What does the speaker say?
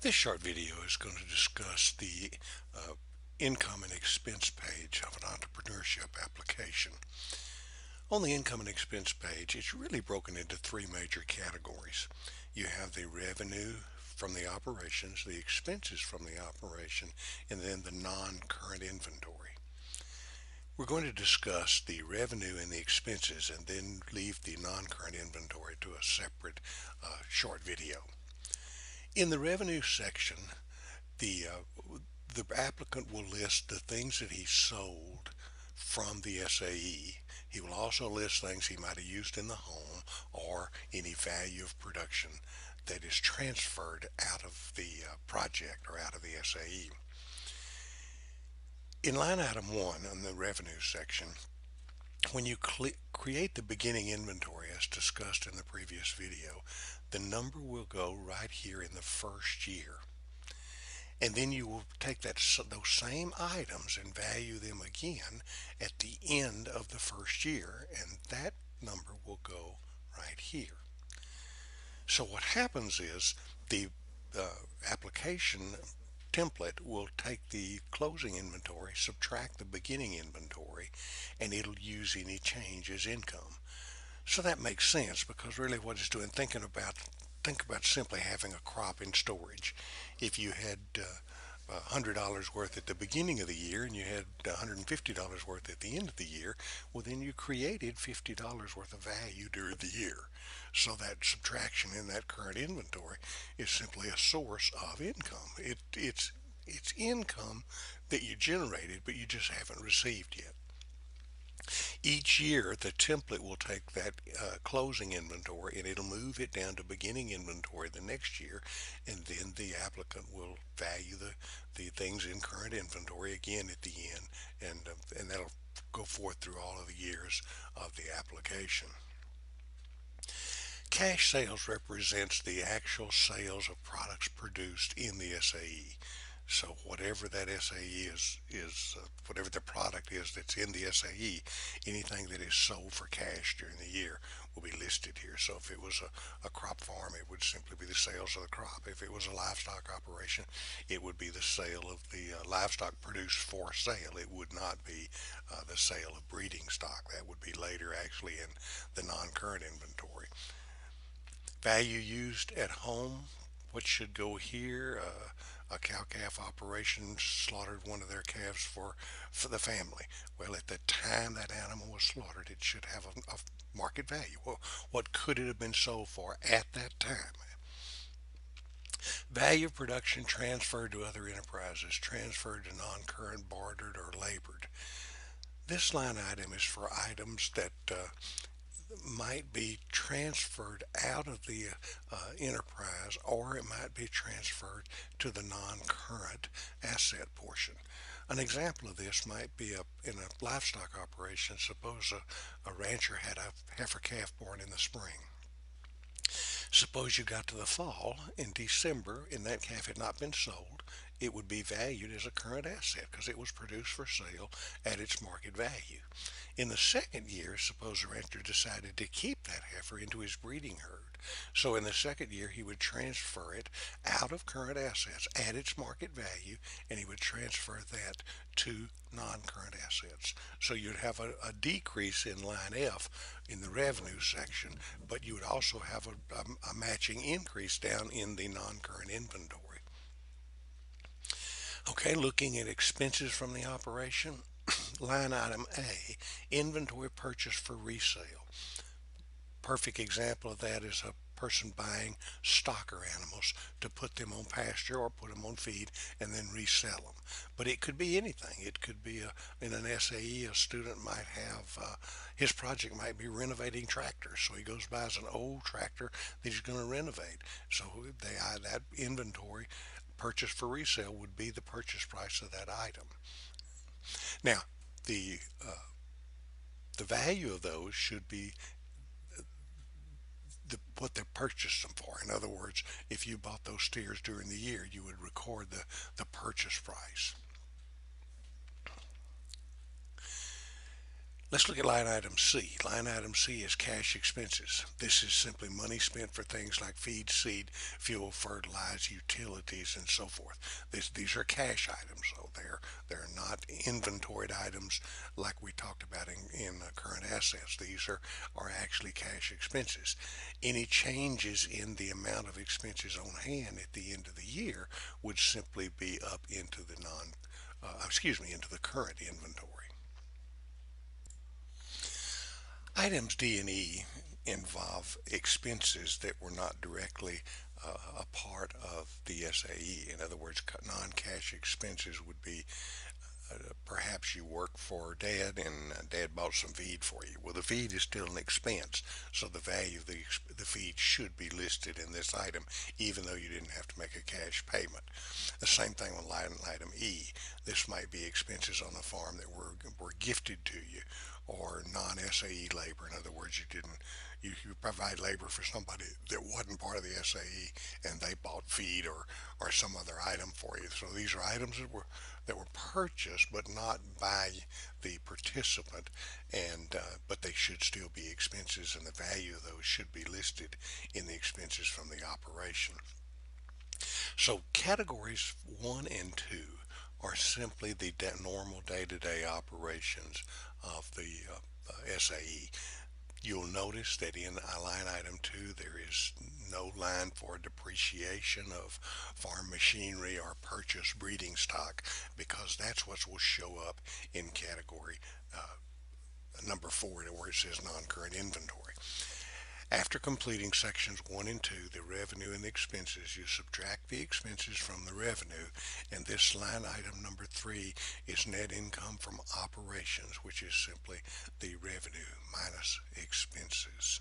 This short video is going to discuss the income and expense page of an entrepreneurship application. On the income and expense page, it's really broken into three major categories. You have the revenue from the operations, the expenses from the operation, and then the non-current inventory. We're going to discuss the revenue and the expenses and then leave the non-current inventory to a separate short video. In the revenue section, the the applicant will list the things that he sold from the SAE. He will also list things he might have used in the home or any value of production that is transferred out of the project or out of the SAE. In line item 1 in the revenue section, when you create the beginning inventory as discussed in the previous video, the number will go right here in the first year. And then you will take those same items and value them again at the end of the first year, and that number will go right here. So what happens is the application template will take the closing inventory, subtract the beginning inventory, and it'll use any change as income. So that makes sense because really what it's doing, think about simply having a crop in storage. If you had $100 worth at the beginning of the year and you had $150 worth at the end of the year, well, then you created $50 worth of value during the year. So that subtraction in that current inventory is simply a source of income. It's income that you generated, but you just haven't received yet. Each year, the template will take that closing inventory and it'll move it down to beginning inventory the next year, and then the applicant will value the things in current inventory again at the end, and that'll go forth through all of the years of the application. Cash sales represents the actual sales of products produced in the SAE. So whatever that SAE is whatever the product is that's in the SAE, anything that is sold for cash during the year will be listed here. So if it was a crop farm, it would simply be the sales of the crop. If it was a livestock operation, it would be the sale of the livestock produced for sale. It would not be the sale of breeding stock. That would be later actually in the non-current inventory. Value used at home, what should go here? A cow-calf operation slaughtered one of their calves for the family. Well, at the time that animal was slaughtered, it should have a market value. Well, what could it have been sold for at that time? Value of production transferred to other enterprises, transferred to non-current, bartered, or labored. This line item is for items that might be transferred out of the enterprise, or it might be transferred to the non-current asset portion. An example of this might be in a livestock operation. Suppose a rancher had a heifer calf born in the spring. Suppose you got to the fall in December and that calf had not been sold, it would be valued as a current asset because it was produced for sale at its market value. In the second year, suppose the rancher decided to keep that heifer into his breeding herd. So in the second year, he would transfer it out of current assets at its market value, and he would transfer that to non-current assets. So you'd have a decrease in line F in the revenue section, but you would also have a matching increase down in the non-current inventory. Okay, looking at expenses from the operation, line item A, inventory purchase for resale. Perfect example of that is a person buying stocker animals to put them on pasture or put them on feed and then resell them. But it could be anything. It could be in an SAE, a student might have, his project might be renovating tractors. So he goes buys an old tractor that he's going to renovate. So that inventory purchase for resale would be the purchase price of that item. Now, the the value of those should be what they purchased them for. In other words, if you bought those steers during the year, you would record the purchase price. Let's look at line item C. Line item C is cash expenses. This is simply money spent for things like feed, seed, fuel, fertilizer, utilities, and so forth. These are cash items, so they're not inventoried items like we talked about in current assets. These are actually cash expenses. Any changes in the amount of expenses on hand at the end of the year would simply be up into the into the current inventory. Items D and E involve expenses that were not directly a part of the SAE. In other words, non-cash expenses would be perhaps you work for dad and dad bought some feed for you. Well, the feed is still an expense, so the value of the feed should be listed in this item, even though you didn't have to make a cash payment. The same thing with line item E. This might be expenses on the farm that were gifted to you, or non-SAE labor. In other words, you provide labor for somebody that wasn't part of the SAE and they bought feed or some other item for you. So these are items that were purchased but not by the participant, and but they should still be expenses, and the value of those should be listed in the expenses from the operation. So categories 1 and 2 are simply the normal day-to-day operations of the SAE. You'll notice that in line item 2 there is no line for depreciation of farm machinery or purchase breeding stock, because that's what will show up in category number 4 where it says non-current inventory. After completing sections 1 and 2, the revenue and the expenses, you subtract the expenses from the revenue, and this line item number 3 is net income from operations, which is simply the revenue minus expenses.